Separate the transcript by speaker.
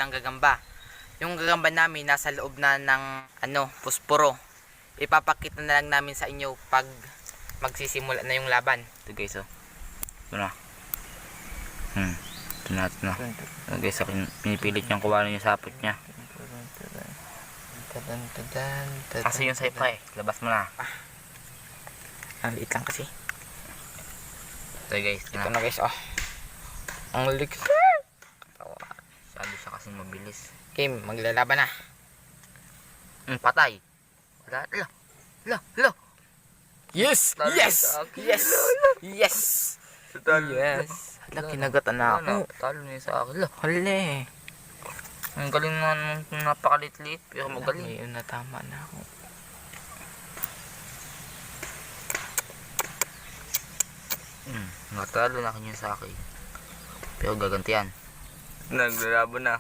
Speaker 1: ng gagamba. Yung gagamba namin nasa loob na ng pusporo. Ipapakita na lang namin sa inyo pag magsisimula na yung laban. Ito guys, oh. Ito na. Ito na, ito na. Ito guys, pinipilit niyang kuwalan yung sapot niya. Kasi yung saipa eh. Labas mo na. Liit lang kasi. Ito guys. Ito na guys, oh. Ang lilik. Sabi siya kasi mabilis. Kim, maglalaban na. Patay. La. Yes! Yes! Yes! Yes! Yes! Hala, kinagatan na ako. Talo niya sa akin. Hala eh. Ang galing na napakalit-lit. Pero magaling. Ngayon natama na ako. Natalo na kanya sa akin. Pero gagantihan. Naglalaban na.